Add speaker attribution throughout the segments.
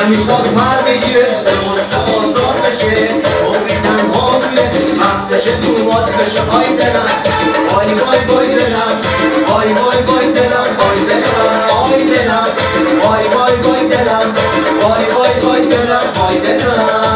Speaker 1: میخواد پر بگیره مستم آزاد بشه عمری تنها بوده مفتشه تو مات بشه آی دلم وای وای وای دلم وای وای وای دلم وای دلم آی دلم وای وای وای دلم وای وای وای دلم وای دلم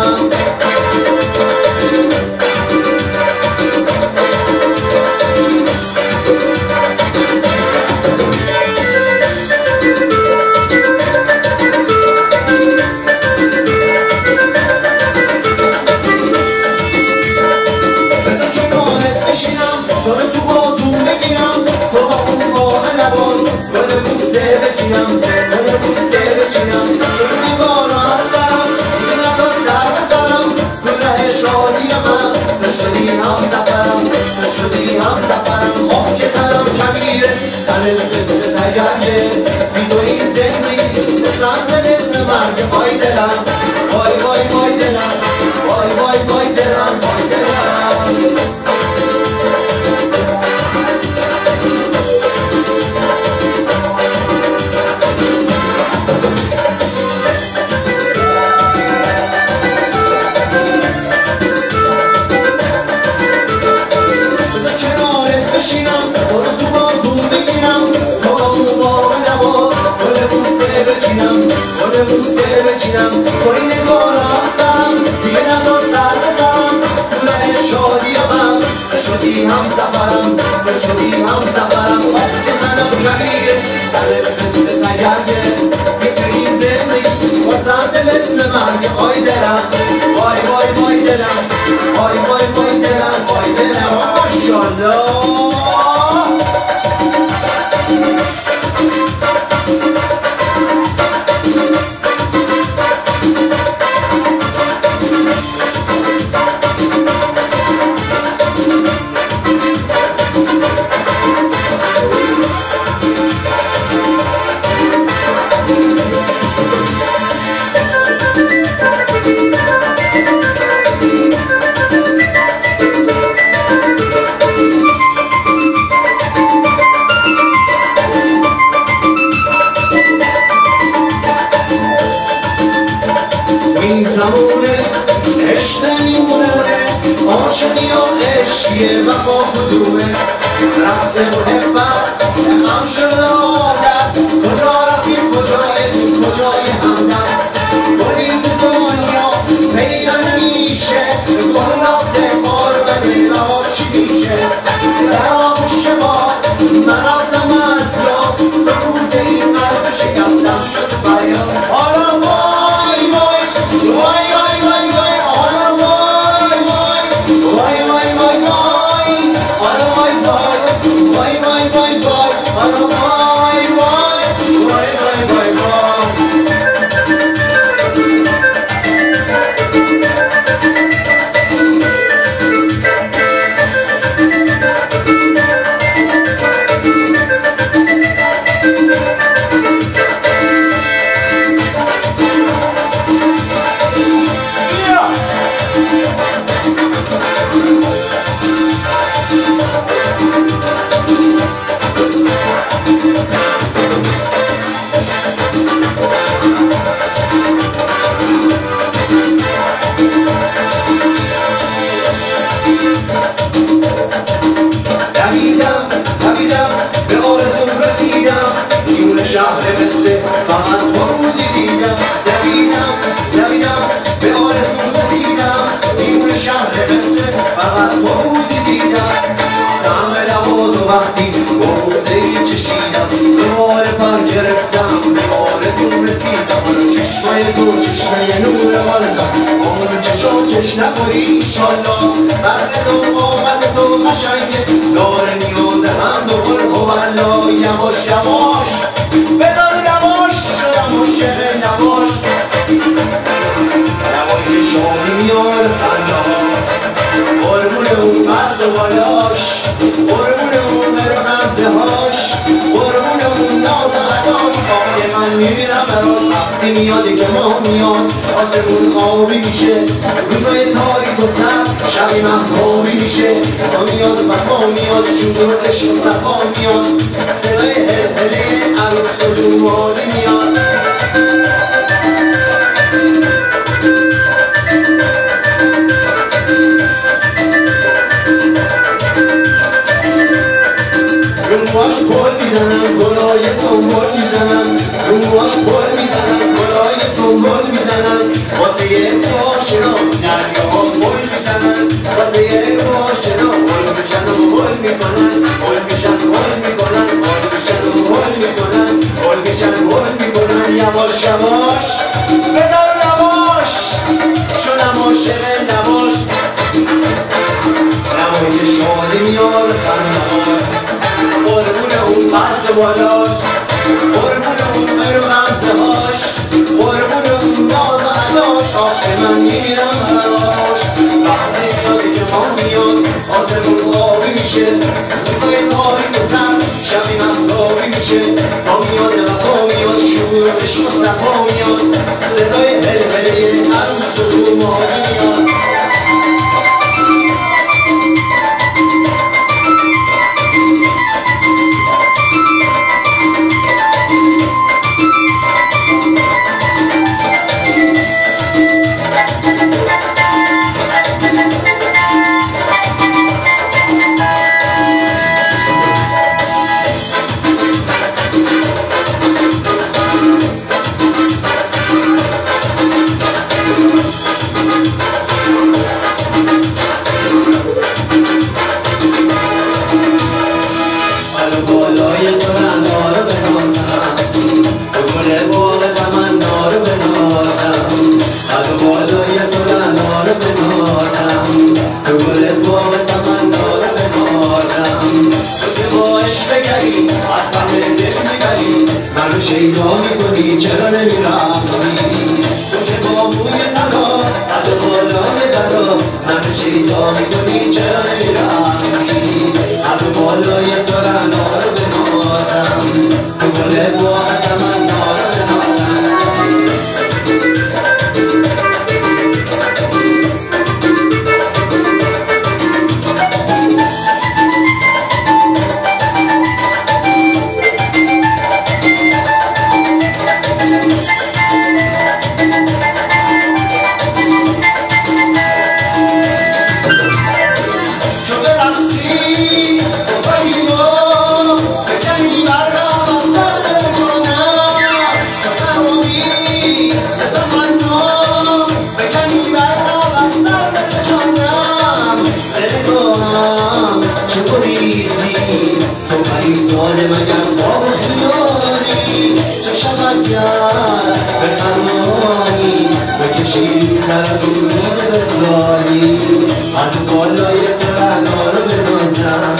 Speaker 1: میاد که ما میاد آسمون آبی میشه روزای تاریک و سرد شبی مهتابی میشه ما میاد و ما میاد شروع عشق و صفا میاد صدای هلهله عروس و دومالی میاد موهاش پل میزنم گلای سنبول میزنم موهاش پل میزنم گلای سنبول میزنم واسه یک آشنا دریاها پل میزنن واسه یک آشنا پل میشن و پل میکنن پل میشن پل میکنن پل میشن و پل میکنن پل میشن پل میکنن یواش یواش بذار نباش شو نماشه نباش نمای شادی میار خندهار قربون اون قصد بالاش قربون اون خیر و غمزه هاش قربون اون ناز و عداش آخه من میرم براش وقتی میاد که ما میاد آسمون آبی میشه روزای تاریک و سر شبی مفتابی میشه تا میاد وفا میاد شور و عشق و صفا میاد صدای هلهله عروس و رومانی میاد شیدا میکنی چرا نمیرفتی تو که با موی طلا قد بالای بلا من شیدا میکنی چرا نمیرفتی از بالای تو رعنا رو بنازم تو گل باغ تمنا رو بنازم مگر خواب خیالی چه شود گر به فرمانی بکشی طرف امید بساری از بالای تو رعنا رو بنازم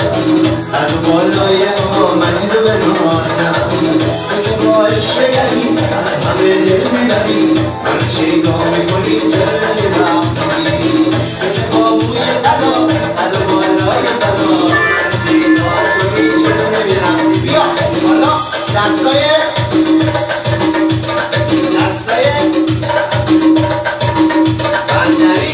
Speaker 1: از بالای آمدی رو بنازم تو که با عشق بگری از همه دل میبری من شیدا میکنی چرا نمیرفتی تو که با موی طلا از بالای طلا شیدا میکنی چرا نمیرفتی بیا حالا دستای بندری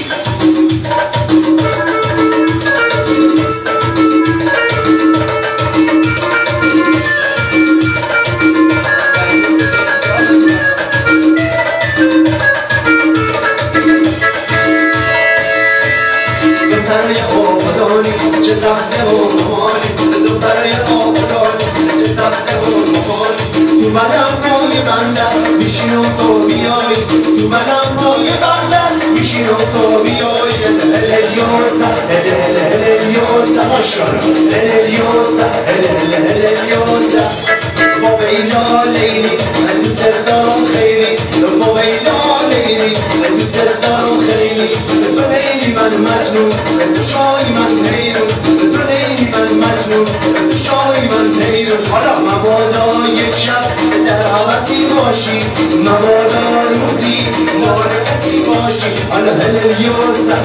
Speaker 1: دخترای آبادانی چه سبزه و ممانی دخترای آبادانی چه سبزه و ممانی تو بدم پای بندر میشین و تو بیای تو بدم پای بندر میشین و تو بیای الهلیوسا الهلیوسا ماشاءالله الهلیوسا الهلیوسا با بیلا لیلی من دوست دارم خیلی با بیلا لیلی من دوست دارم خیلی تو لیلی من مجنون تو شای من حیرون تو لیلی من مجنون تو شای من حیرون حالا مبادا یک شب در حوثی باشی مبادا روزی مال کسی باشی حالا هللیوسا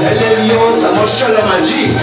Speaker 1: هللیوسا ماشاءالله مجید